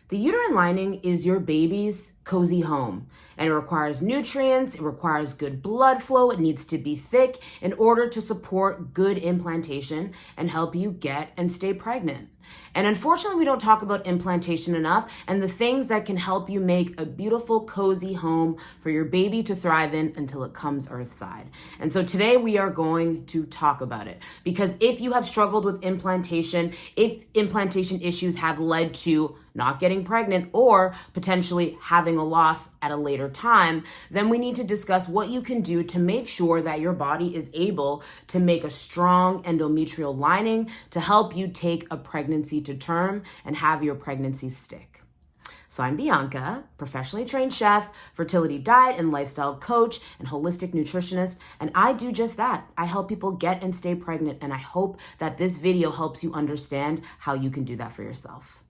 The uterine lining is your baby's cozy home, and it requires nutrients, it requires good blood flow, it needs to be thick in order to support good implantation and help you get and stay pregnant. And unfortunately, we don't talk about implantation enough and the things that can help you make a beautiful, cozy home for your baby to thrive in until it comes earthside. And so today we are going to talk about it, because if you have struggled with implantation, if implantation issues have led to not getting pregnant or potentially having a loss at a later time, then we need to discuss what you can do to make sure that your body is able to make a strong endometrial lining to help you take a pregnancy to term and have your pregnancy stick. So I'm Bianca, professionally trained chef, fertility diet and lifestyle coach, and holistic nutritionist, and I do just that. I help people get and stay pregnant, and I hope that this video helps you understand how you can do that for yourself.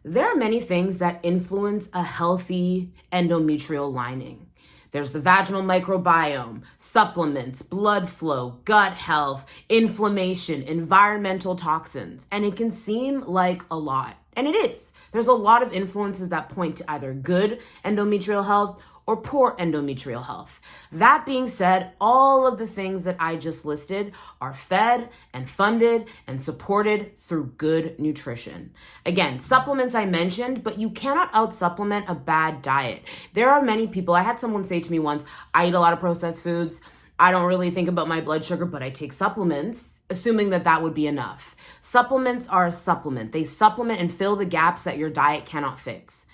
There are many things that influence a healthy endometrial lining. There's the vaginal microbiome, supplements, blood flow, gut health, inflammation, environmental toxins, and it can seem like a lot. And it is. There's a lot of influences that point to either good endometrial health or poor endometrial health. That being said, all of the things that I just listed are fed and funded and supported through good nutrition. Again, supplements I mentioned, but you cannot out-supplement a bad diet. There are many people, I had someone say to me once, I eat a lot of processed foods, I don't really think about my blood sugar, but I take supplements, assuming that that would be enough. Supplements are a supplement. They supplement and fill the gaps that your diet cannot fix.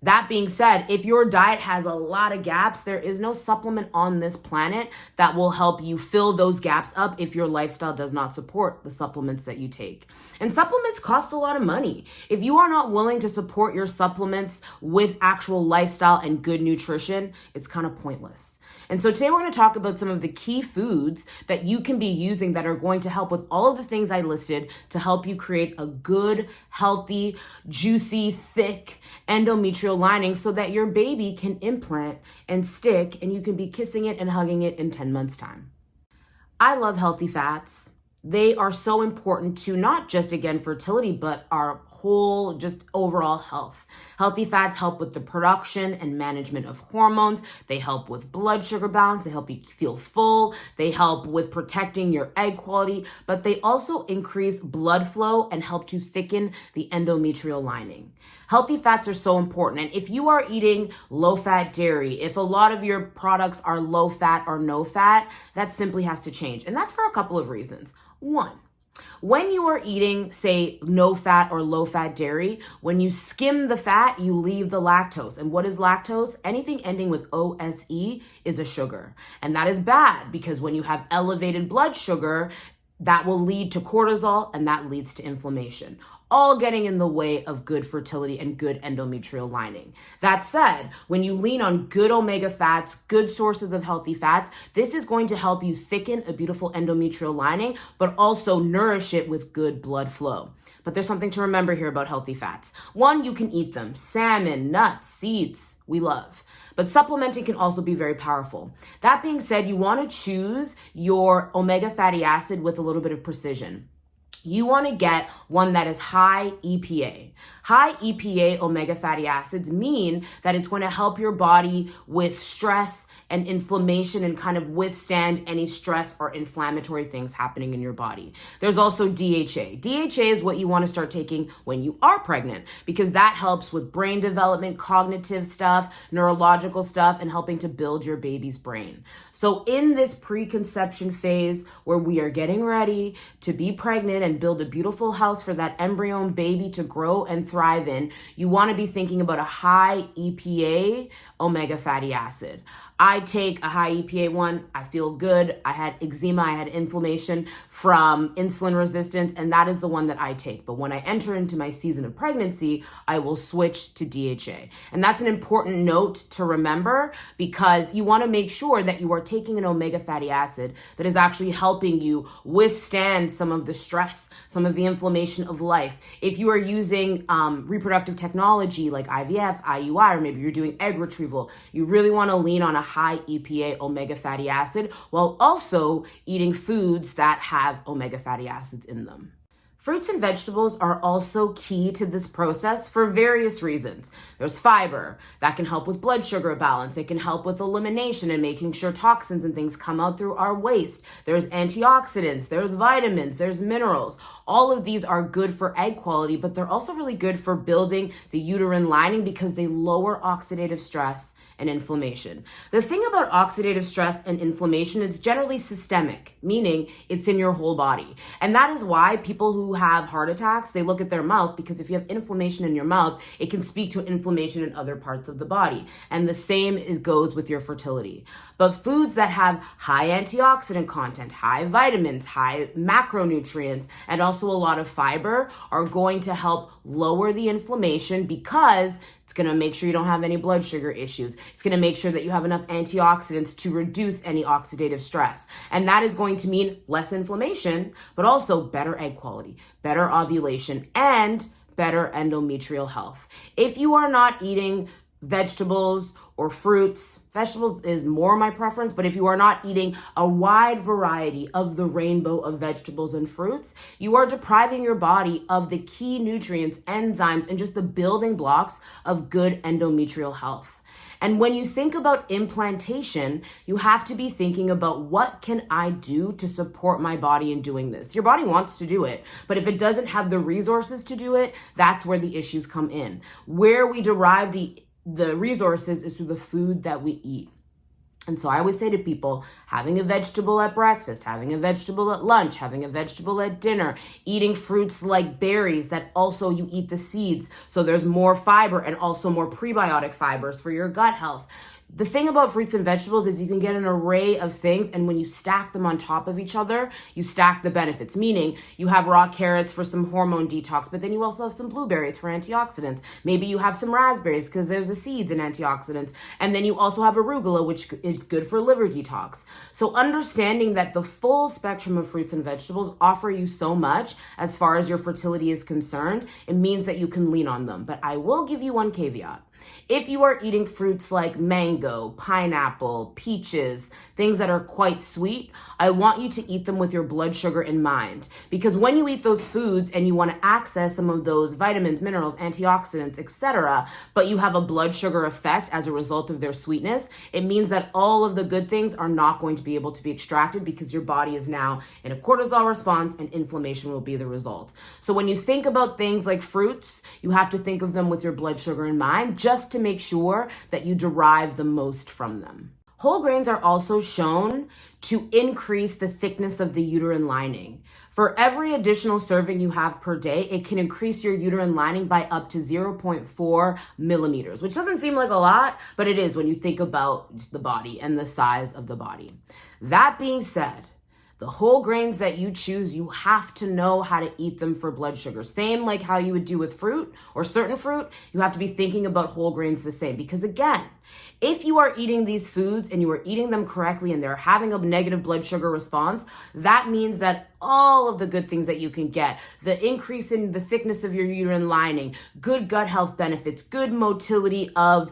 That being said, if your diet has a lot of gaps, there is no supplement on this planet that will help you fill those gaps up if your lifestyle does not support the supplements that you take. And supplements cost a lot of money. If you are not willing to support your supplements with actual lifestyle and good nutrition, it's kind of pointless. And so today we're going to talk about some of the key foods that you can be using that are going to help with all of the things I listed to help you create a good, healthy, juicy, thick endometrial lining so that your baby can implant and stick and you can be kissing it and hugging it in 10 months' time. I love healthy fats. They are so important to not just, again, fertility, but our whole just overall health. Healthy fats help with the production and management of hormones. They help with blood sugar balance. They help you feel full. They help with protecting your egg quality, but they also increase blood flow and help to thicken the endometrial lining. Healthy fats are so important. And if you are eating low-fat dairy, if a lot of your products are low-fat or no-fat, that simply has to change. And that's for a couple of reasons. One, when you are eating, say, no-fat or low-fat dairy, when you skim the fat, you leave the lactose. And what is lactose? Anything ending with OSE is a sugar. And that is bad because when you have elevated blood sugar, that will lead to cortisol and that leads to inflammation, all getting in the way of good fertility and good endometrial lining. That said, when you lean on good omega fats, good sources of healthy fats, this is going to help you thicken a beautiful endometrial lining, but also nourish it with good blood flow. But there's something to remember here about healthy fats. One, you can eat them. Salmon, nuts, seeds, we love. But supplementing can also be very powerful. That being said, you want to choose your omega fatty acid with a little bit of precision. You want to get one that is high EPA. High EPA omega fatty acids mean that it's going to help your body with stress and inflammation and kind of withstand any stress or inflammatory things happening in your body. There's also DHA. DHA is what you want to start taking when you are pregnant because that helps with brain development, cognitive stuff, neurological stuff, and helping to build your baby's brain. So in this preconception phase where we are getting ready to be pregnant and build a beautiful house for that embryo and baby to grow and thrive in, you want to be thinking about a high EPA omega fatty acid. I take a high EPA one. I feel good. I had eczema. I had inflammation from insulin resistance, and that is the one that I take. But when I enter into my season of pregnancy, I will switch to DHA. And that's an important note to remember because you want to make sure that you are taking an omega fatty acid that is actually helping you withstand some of the stress, some of the inflammation of life. If you are using reproductive technology like IVF, IUI, or maybe you're doing egg retrieval, you really want to lean on a high EPA omega fatty acid while also eating foods that have omega fatty acids in them. Fruits and vegetables are also key to this process for various reasons. There's fiber that can help with blood sugar balance. It can help with elimination and making sure toxins and things come out through our waste. There's antioxidants, there's vitamins, there's minerals. All of these are good for egg quality, but they're also really good for building the uterine lining because they lower oxidative stress and inflammation. The thing about oxidative stress and inflammation, it's generally systemic, meaning it's in your whole body. And that is why people who have heart attacks, they look at their mouth, because if you have inflammation in your mouth, it can speak to inflammation in other parts of the body. And the same goes with your fertility. But foods that have high antioxidant content, high vitamins, high macronutrients, and also a lot of fiber are going to help lower the inflammation because it's going to make sure you don't have any blood sugar issues. It's going to make sure that you have enough antioxidants to reduce any oxidative stress. And that is going to mean less inflammation, but also better egg quality, better ovulation, and better endometrial health. If you are not eating vegetables or fruits, vegetables is more my preference, but if you are not eating a wide variety of the rainbow of vegetables and fruits, you are depriving your body of the key nutrients, enzymes, and just the building blocks of good endometrial health. And when you think about implantation, you have to be thinking about what can I do to support my body in doing this? Your body wants to do it, but if it doesn't have the resources to do it, that's where the issues come in. Where we derive the resources is through the food that we eat. And so I always say to people, having a vegetable at breakfast, having a vegetable at lunch, having a vegetable at dinner, eating fruits like berries that also you eat the seeds. So there's more fiber and also more prebiotic fibers for your gut health. The thing about fruits and vegetables is you can get an array of things, and when you stack them on top of each other, you stack the benefits, meaning you have raw carrots for some hormone detox, but then you also have some blueberries for antioxidants. Maybe you have some raspberries because there's the seeds and antioxidants, and then you also have arugula, which is good for liver detox. So understanding that the full spectrum of fruits and vegetables offer you so much as far as your fertility is concerned, it means that you can lean on them. But I will give you one caveat. If you are eating fruits like mango, pineapple, peaches, things that are quite sweet, I want you to eat them with your blood sugar in mind. Because when you eat those foods and you want to access some of those vitamins, minerals, antioxidants, etc., but you have a blood sugar effect as a result of their sweetness, it means that all of the good things are not going to be able to be extracted because your body is now in a cortisol response and inflammation will be the result. So when you think about things like fruits, you have to think of them with your blood sugar in mind, just to make sure that you derive the most from them. Whole grains are also shown to increase the thickness of the uterine lining. For every additional serving you have per day, it can increase your uterine lining by up to 0.4 millimeters, which doesn't seem like a lot, but it is when you think about the body and the size of the body. That being said, the whole grains that you choose, you have to know how to eat them for blood sugar. Same like how you would do with fruit or certain fruit, you have to be thinking about whole grains the same. Because again, if you are eating these foods and you are eating them correctly and they're having a negative blood sugar response, that means that all of the good things that you can get, the increase in the thickness of your uterine lining, good gut health benefits, good motility of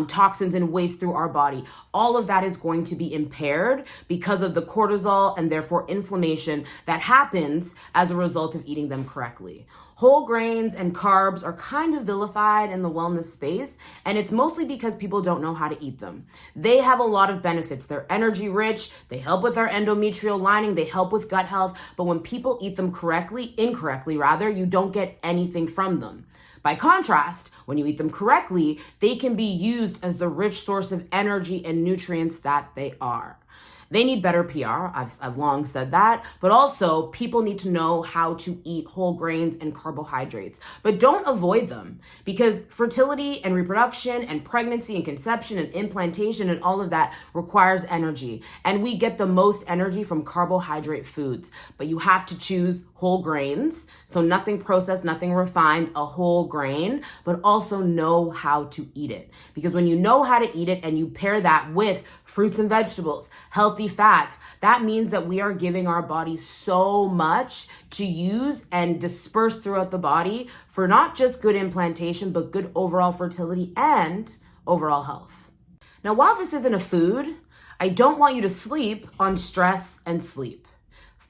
toxins and waste through our body, all of that is going to be impaired because of the cortisol and therefore inflammation that happens as a result of eating them correctly. Whole grains and carbs are kind of vilified in the wellness space, and it's mostly because people don't know how to eat them. They have a lot of benefits. They're energy rich, they help with our endometrial lining, they help with gut health, but when people eat them incorrectly rather, you don't get anything from them. By contrast, when you eat them correctly, they can be used as the rich source of energy and nutrients that they are. They need better PR. I've long said that, but also people need to know how to eat whole grains and carbohydrates, but don't avoid them because fertility and reproduction and pregnancy and conception and implantation and all of that requires energy. And we get the most energy from carbohydrate foods, but you have to choose whole grains. So nothing processed, nothing refined, a whole grain, but also know how to eat it. Because when you know how to eat it and you pair that with fruits and vegetables, healthy fats, that means that we are giving our body so much to use and disperse throughout the body for not just good implantation, but good overall fertility and overall health. Now, while this isn't a food, I don't want you to sleep on stress and sleep.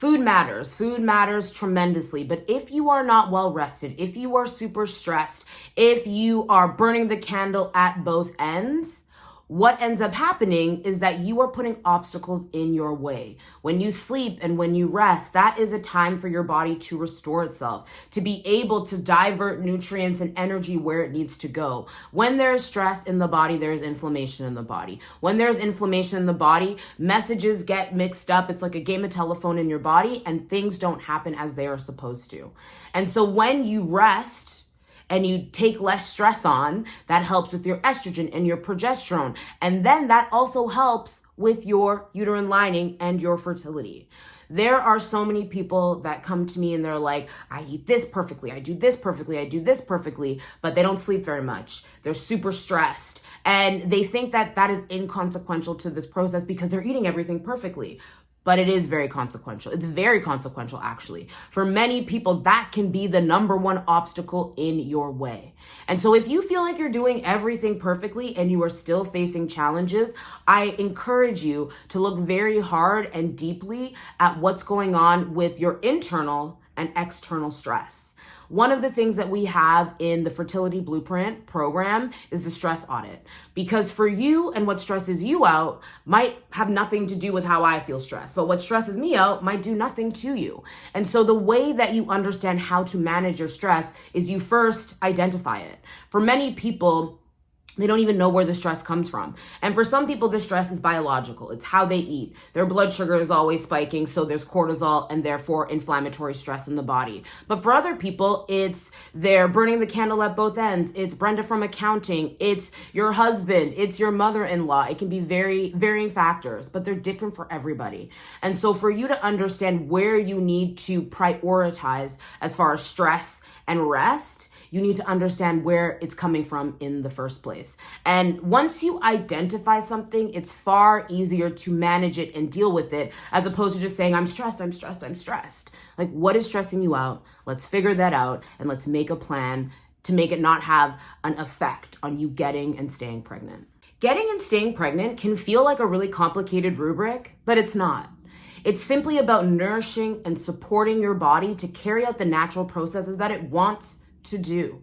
Food matters. Food matters tremendously. But if you are not well rested, if you are super stressed, if you are burning the candle at both ends, what ends up happening is that you are putting obstacles in your way. When you sleep and when you rest, that is a time for your body to restore itself, to be able to divert nutrients and energy where it needs to go. When there's stress in the body, there's inflammation in the body. When there's inflammation in the body, messages get mixed up. It's like a game of telephone in your body, and things don't happen as they are supposed to. And so when you rest, and you take less stress on, that helps with your estrogen and your progesterone. And then that also helps with your uterine lining and your fertility. There are so many people that come to me and they're like, I eat this perfectly, I do this perfectly, I do this perfectly, but they don't sleep very much. They're super stressed. And they think that that is inconsequential to this process because they're eating everything perfectly. But it is very consequential. It's very consequential, actually. For many people, that can be the number one obstacle in your way. And so if you feel like you're doing everything perfectly and you are still facing challenges, I encourage you to look very hard and deeply at what's going on with your internal and external stress. One of the things that we have in the Fertility Blueprint program is the stress audit. Because for you and what stresses you out might have nothing to do with how I feel stressed, but what stresses me out might do nothing to you. And so the way that you understand how to manage your stress is you first identify it. For many people, they don't even know where the stress comes from. And for some people, the stress is biological. It's how they eat. Their blood sugar is always spiking, so there's cortisol and therefore inflammatory stress in the body. But for other people, it's they're burning the candle at both ends. It's Brenda from accounting. It's your husband. It's your mother-in-law. It can be varying factors, but they're different for everybody. And so for you to understand where you need to prioritize as far as stress and rest, you need to understand where it's coming from in the first place. And once you identify something, it's far easier to manage it and deal with it as opposed to just saying, I'm stressed, I'm stressed, I'm stressed. Like, what is stressing you out? Let's figure that out and let's make a plan to make it not have an effect on you getting and staying pregnant. Getting and staying pregnant can feel like a really complicated rubric, but it's not. It's simply about nourishing and supporting your body to carry out the natural processes that it wants to do.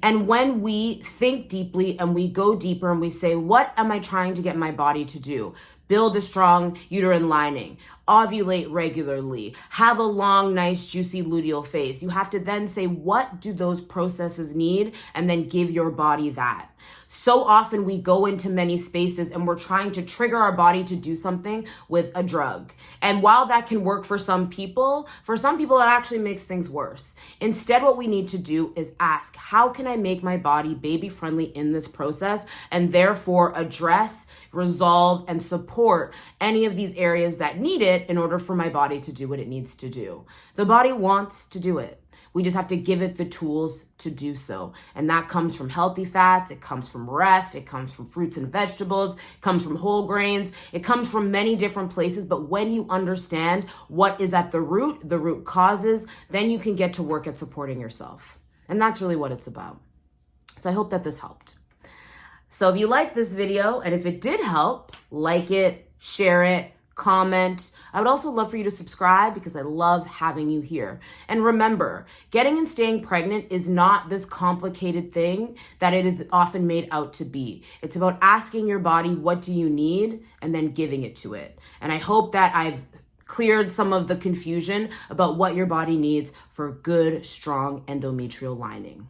And when we think deeply and we go deeper and we say, what am I trying to get my body to do? Build a strong uterine lining, ovulate regularly, have a long, nice, juicy luteal phase. You have to then say, what do those processes need? And then give your body that. So often we go into many spaces and we're trying to trigger our body to do something with a drug. And while that can work for some people it actually makes things worse. Instead, what we need to do is ask, how can I make my body baby friendly in this process and therefore address, resolve, and support any of these areas that need it in order for my body to do what it needs to do. The body wants to do it. We just have to give it the tools to do so. And that comes from healthy fats, it comes from rest, it comes from fruits and vegetables, it comes from whole grains, it comes from many different places. But when you understand what is at the root causes, then you can get to work at supporting yourself. And that's really what it's about. So I hope that this helped. So if you liked this video, and if it did help, like it, share it, comment. I would also love for you to subscribe because I love having you here. And remember, getting and staying pregnant is not this complicated thing that it is often made out to be. It's about asking your body, what do you need? And then giving it to it. And I hope that I've cleared some of the confusion about what your body needs for good, strong endometrial lining.